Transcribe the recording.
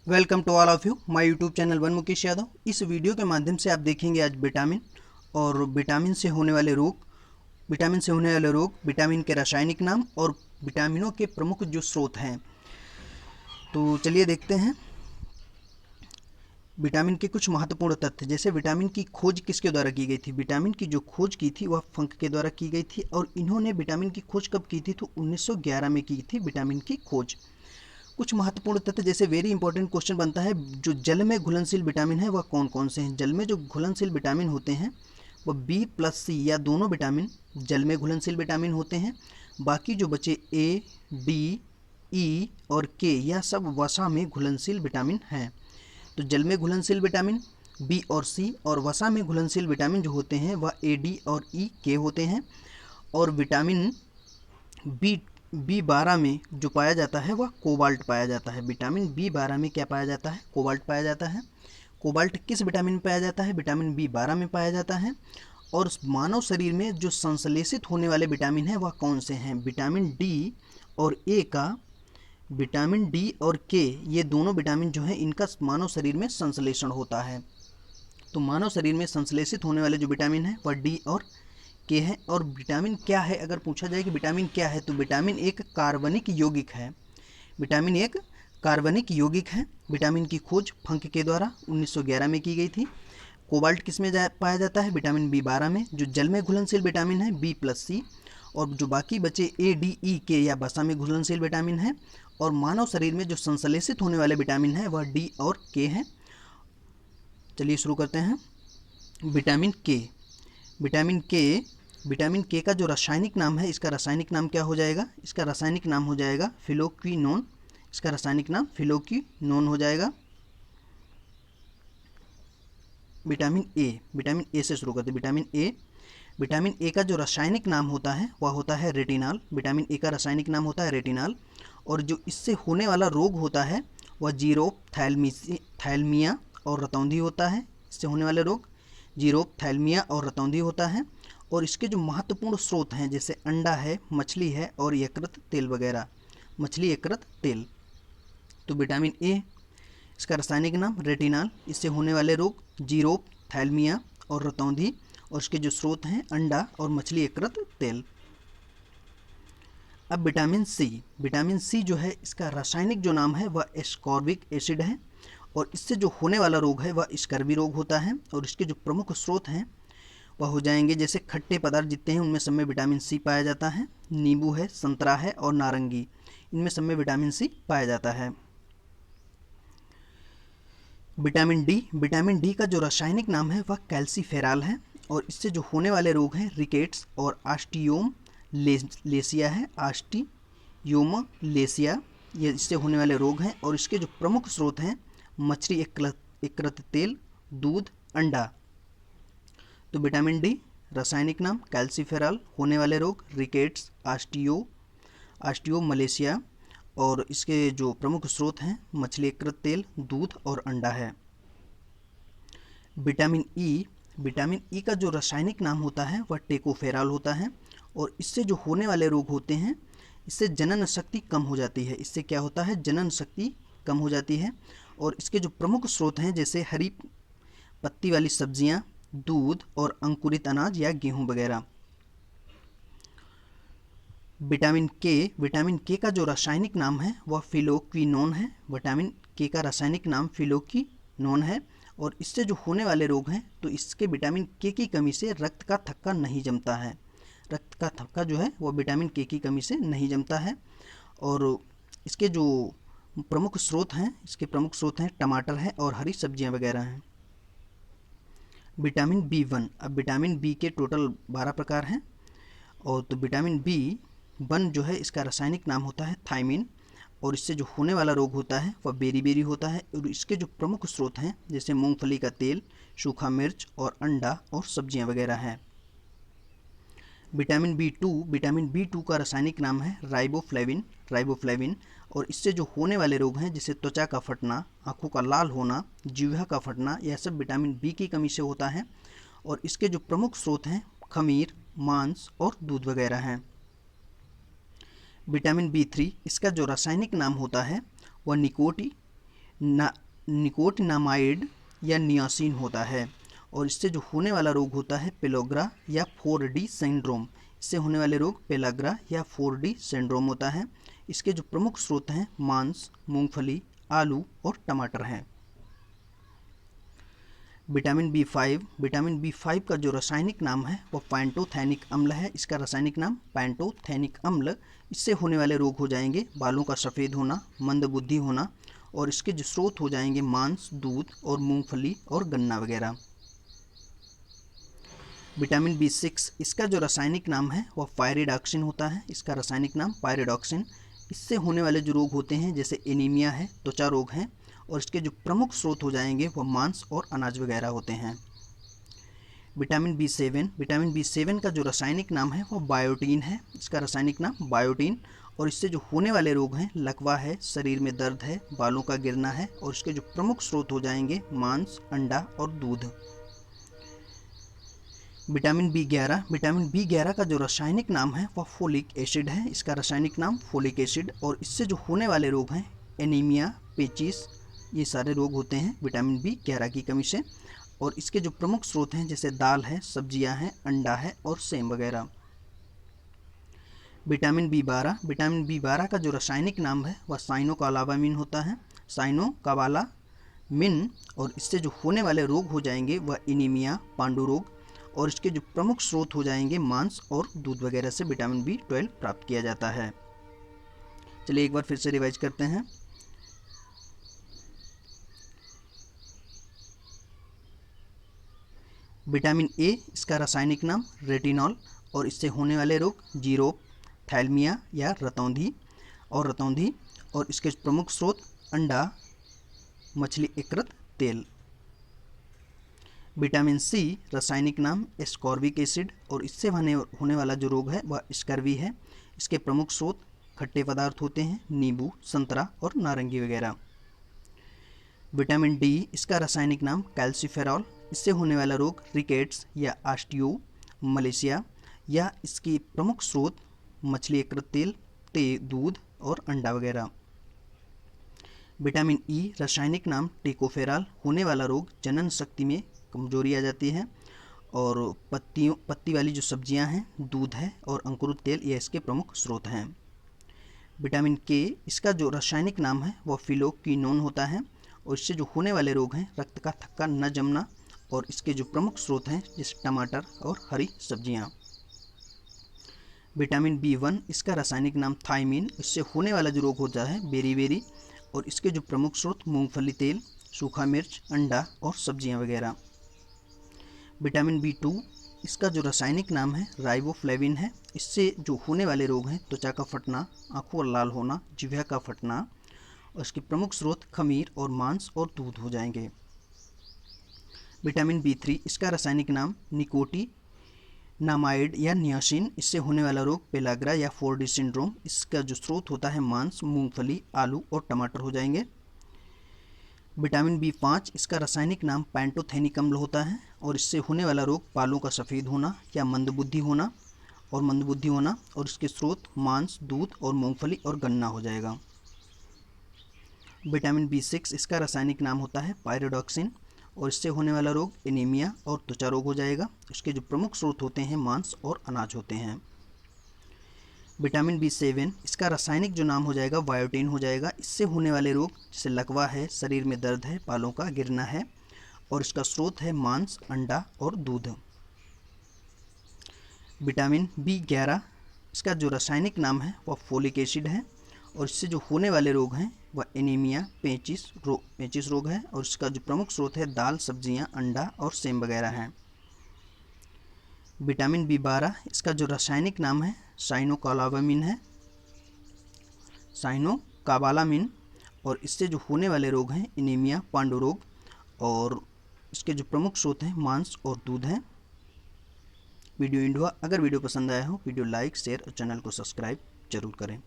Welcome to all of you my YouTube channel one Mukesh Yadav. इस video के माध्यम से आप देखेंगे आज विटामिन और विटामिन से होने वाले रोग, विटामिन के रासायनिक नाम और विटामिनों के प्रमुख जो स्रोत हैं। तो चलिए देखते हैं विटामिन के कुछ महत्वपूर्ण तथ्य। जैसे विटामिन की खोज किसके द्वारा की गई थी? विटामिन की जो खोज की थी वह फंक के द्वारा की गई थी। और इन्होंने विटामिन की खोज कब की थी? तो 1911 में की थी विटामिन की खोज। कुछ महत्वपूर्ण तथ्य, जैसे वेरी इंपॉर्टेंट क्वेश्चन बनता है, जो जल में घुलनशील विटामिन है वह कौन कौन से हैं? जल में जो घुलनशील विटामिन होते हैं वह बी प्लस सी या दोनों विटामिन जल में घुलनशील विटामिन होते हैं। बाकी जो बचे ए, डी, ई और के, यह सब वसा में घुलनशील विटामिन हैं। तो जल में घुलनशील विटामिन बी और सी, और वसा में घुलनशील विटामिन जो होते हैं वह ए, डी और ई, के होते हैं। और विटामिन बी बी 12 में जो पाया जाता है वह कोबाल्ट पाया जाता है। विटामिन बी 12 में क्या पाया जाता है? कोबाल्ट पाया जाता है। कोबाल्ट किस विटामिन में पाया जाता है? विटामिन बी 12 में पाया जाता है। और मानव शरीर में जो संश्लेषित होने वाले विटामिन हैं वह कौन से हैं? विटामिन डी और ए का, विटामिन डी और के, ये दोनों विटामिन जो हैं इनका मानव शरीर में संश्लेषण होता है। तो मानव शरीर में संश्लेषित होने वाले जो विटामिन हैं वह डी और के हैं। और विटामिन क्या है, अगर पूछा जाए कि विटामिन क्या है, तो विटामिन एक कार्बनिक यौगिक है। विटामिन एक कार्बनिक यौगिक है। विटामिन की खोज फंक के द्वारा 1911 में की गई थी। कोबाल्ट किस में पाया जाता है? विटामिन बी 12 में। जो जल में घुलनशील विटामिन है बी प्लस सी, और जो बाकी बचे ए, डी, ई, के या वसा में घुलनशील विटामिन है। और मानव शरीर में जो संश्लेषित होने वाले विटामिन है वह डी और के हैं। चलिए शुरू करते हैं। विटामिन के। विटामिन के, विटामिन के का जो रासायनिक नाम है, इसका रासायनिक नाम क्या हो जाएगा? इसका रासायनिक नाम हो जाएगा फिलोक्विनोन। इसका रासायनिक नाम फिलोक्विनोन हो जाएगा। विटामिन ए से शुरू करते हैं। विटामिन ए का जो रासायनिक नाम होता है वह होता है रेटिनॉल। विटामिन ए का रासायनिक नाम होता है रेटिनॉल। और जो इससे होने वाला रोग होता है वह जीरोप्थैल्मिया और रतौंधी होता है। इससे होने वाले रोग जीरोप्थैल्मिया और रतौंधी होता है। और इसके जो महत्वपूर्ण स्रोत हैं, जैसे अंडा है, मछली है और यकृत तेल वगैरह, मछली यकृत तेल। तो विटामिन ए, इसका रासायनिक नाम रेटिनॉल, इससे होने वाले रोग जीरोप्थैल्मिया और रतौंधी, और इसके जो स्रोत हैं अंडा और मछली यकृत तेल। अब विटामिन सी जो है, इसका रासायनिक जो नाम है वह एस्कॉर्बिक एसिड है। और इससे जो होने वाला रोग है वह स्कर्वी रोग होता है। और इसके जो प्रमुख स्रोत हैं वह हो जाएंगे, जैसे खट्टे पदार्थ जितने हैं उनमें सब में विटामिन सी पाया जाता है। नींबू है, संतरा है और नारंगी, इनमें सब में विटामिन सी पाया जाता है। विटामिन डी का जो रासायनिक नाम है वह कैल्सीफेरॉल है। और इससे जो होने वाले रोग हैं रिकेट्स और ऑस्टियोमलेसिया है, ऑस्टियोमलेसिया, ये इससे होने वाले रोग हैं। और इसके जो प्रमुख स्रोत हैं मछली यकृत तेल, दूध, अंडा। तो विटामिन डी रासायनिक नाम कैल्सीफेरॉल, होने वाले रोग रिकेट्स, ऑस्टियोमलेसिया, और इसके जो प्रमुख स्रोत हैं मछली यकृत तेल, दूध और अंडा है। विटामिन ई का जो रासायनिक नाम होता है वह टेकोफेरॉल होता है। और इससे जो होने वाले रोग होते हैं, इससे जनन शक्ति कम हो जाती है। इससे क्या होता है? जनन शक्ति कम हो जाती है। और इसके जो प्रमुख स्रोत हैं, जैसे हरी पत्ती वाली सब्जियां, दूध और अंकुरित अनाज या गेहूं वगैरह। विटामिन के का जो रासायनिक नाम है वह फिलोक्विनोन है। विटामिन के का रासायनिक नाम फिलोक्विनोन है। और इससे जो होने वाले रोग हैं, तो इसके विटामिन के की कमी से रक्त का थक्का नहीं जमता है। रक्त का थक्का जो है वह विटामिन के की कमी से नहीं जमता है। और इसके जो प्रमुख स्रोत हैं टमाटर है और हरी सब्जियां वगैरह हैं। Vitamin B 1। अब विटामिन बी के टोटल 12 प्रकार हैं। और तो विटामिन बी 1 जो है, इसका रासायनिक नाम होता है थायमिन। और इससे जो होने वाला रोग होता है वह बेरी होता है। और इसके जो प्रमुख स्रोत हैं, जैसे मूंगफली का तेल, सूखा मिर्च और अंडा और सब्जियां वगैरह हैं। विटामिन बी टू का रासायनिक नाम है राइबोफ्लेविन। और इससे जो होने वाले रोग हैं, जैसे त्वचा का फटना, आंखों का लाल होना, जीवा का फटना, यह सब विटामिन बी की कमी से होता है। और इसके जो प्रमुख स्रोत हैं खमीर, मांस और दूध वगैरह हैं। विटामिन बी 3, इसका जो रासायनिक नाम होता है वह निकोटिनामाइड या नियासिन होता है, और इससे जो होने वाला रोग होता है पेलाग्रा या 4D सिंड्रोम। इससे होने वाले रोग पेलाग्रा या 4D सिंड्रोम होता है। इसके जो प्रमुख स्रोत हैं मांस, मूंगफली, आलू और टमाटर हैं। विटामिन बी5 का जो रासायनिक नाम है वो पैंटोथेनिक अम्ल है। इसका रासायनिक नाम पैंटोथेनिक अम्ल। इससे होने वाले रोग हो जाएंगे बालों का सफ़ेद होना, मंदबुद्धि होना, और इसके जो स्रोत हो जाएंगे मांस, दूध और मूंगफली और गन्ना वगैरह। विटामिन बी6, इसका जो रासायनिक नाम है वह पायरिडॉक्सिन होता है। इसका रासायनिक नाम पायरिडॉक्सिन। इससे होने वाले जो रोग होते हैं जैसे एनीमिया है, त्वचा रोग हैं, और इसके जो प्रमुख स्रोत हो जाएंगे वह मांस और अनाज वगैरह होते हैं। विटामिन बी7 का जो रासायनिक नाम है वह बायोटीन है। इसका रासायनिक नाम बायोटीन, और इससे जो होने वाले रोग हैं लकवा है, शरीर में दर्द है, बालों का गिरना है, और इसके जो प्रमुख स्रोत हो जाएंगे मांस, अंडा और दूध। विटामिन बी11 का जो रासायनिक नाम है वह फोलिक एसिड है। इसका रासायनिक नाम फोलिक एसिड, और इससे जो होने वाले रोग हैं एनीमिया, पेचिस, ये सारे रोग होते हैं विटामिन बी11 की कमी से। और इसके जो प्रमुख स्रोत हैं जैसे दाल है, सब्जियां हैं, अंडा है और सेम वगैरह। विटामिन बी12 का जो रासायनिक नाम है वह साइनोकालाबामिन होता है, साइनोकाबालामिन, और इससे जो होने वाले रोग हो जाएंगे वह एनीमिया, पांडु रोग, और इसके जो प्रमुख स्रोत हो जाएंगे मांस और दूध वगैरह से विटामिन बी12 प्राप्त किया जाता है। चलिए एक बार फिर से रिवाइज करते हैं। विटामिन ए, इसका रासायनिक नाम रेटिनॉल, और इससे होने वाले रोग जीरोप, थैलमिया या रतौंधी, और इसके प्रमुख स्रोत अंडा, मछली यकृत तेल। विटामिन सी, रासायनिक नाम एस्कॉर्बिक एसिड, और इससे होने वाला जो रोग है वह स्कर्वी है। इसके प्रमुख स्रोत खट्टे पदार्थ होते हैं, नींबू, संतरा और नारंगी वगैरह। विटामिन डी, इसका रासायनिक नाम कैल्सीफेरॉल। इससे होने वाला रोग रिकेट्स या ऑस्टियोमलेशिया, या इसकी प्रमुख स्रोत मछली यकृत तेल, दूध और अंडा वगैरह। विटामिन ई, रासायनिक नाम टेकोफेराल। होने वाला रोग जनन शक्ति में कमजोरी आ जाती है, और पत्ती वाली जो सब्जियां हैं, दूध है और अंकुरित तेल, ये इसके प्रमुख स्रोत हैं। विटामिन के, इसका जो रासायनिक नाम है वह फिलोक्विनोन होता है, और इससे जो होने वाले रोग हैं रक्त का थक्का न जमना, और इसके जो प्रमुख स्रोत हैं जैसे टमाटर और हरी सब्जियां। विटामिन बी1, इसका रासायनिक नाम थायमीन। इससे होने वाला जो रोग होता है बेरी, और इसके जो प्रमुख स्रोत मूंगफली तेल, सूखा मिर्च, अंडा और सब्जियां वगैरह। विटामिन बी2, इसका जो रासायनिक नाम है राइबोफ्लेविन है। इससे जो होने वाले रोग हैं त्वचा का फटना, आंखों का लाल होना, जिह्वा का फटना, और इसके प्रमुख स्रोत खमीर और मांस और दूध हो जाएंगे। विटामिन बी3, इसका रासायनिक नाम निकोटिनामाइड या नियासिन। इससे होने वाला रोग पेलाग्रा या 4D सिंड्रोम। इसका जो स्रोत होता है मांस, मूंगफली, आलू और टमाटर हो जाएंगे। विटामिन बी5, इसका रासायनिक नाम पैंटोथेनिक अम्ल होता है, और इससे होने वाला रोग बालों का सफ़ेद होना या मंदबुद्धि होना, और इसके स्रोत मांस, दूध और मूंगफली और गन्ना हो जाएगा। विटामिन बी6, इसका रासायनिक नाम होता है पायरिडॉक्सिन, और इससे होने वाला रोग एनीमिया और त्वचा रोग हो जाएगा। इसके जो प्रमुख स्रोत होते हैं मांस और अनाज होते हैं। विटामिन बी7, इसका रासायनिक जो नाम हो जाएगा बायोटीन हो जाएगा। इससे होने वाले रोग जैसे लकवा है, शरीर में दर्द है, बालों का गिरना है, और इसका स्रोत है मांस, अंडा और दूध। विटामिन बी11, इसका जो रासायनिक नाम है वह फोलिक एसिड है, और इससे जो होने वाले रोग हैं वह एनीमिया, पेचिस रोग है, और इसका जो प्रमुख स्रोत है दाल, सब्जियां, अंडा और सेम वगैरह हैं। विटामिन बी12, इसका जो रासायनिक नाम है साइनोकाबालामिन, और इससे जो होने वाले रोग हैं एनीमिया, पांडु रोग, और इसके जो प्रमुख स्रोत हैं मांस और दूध हैं। वीडियो एंड हुआ। अगर वीडियो पसंद आया हो वीडियो लाइक, शेयर और चैनल को सब्सक्राइब जरूर करें।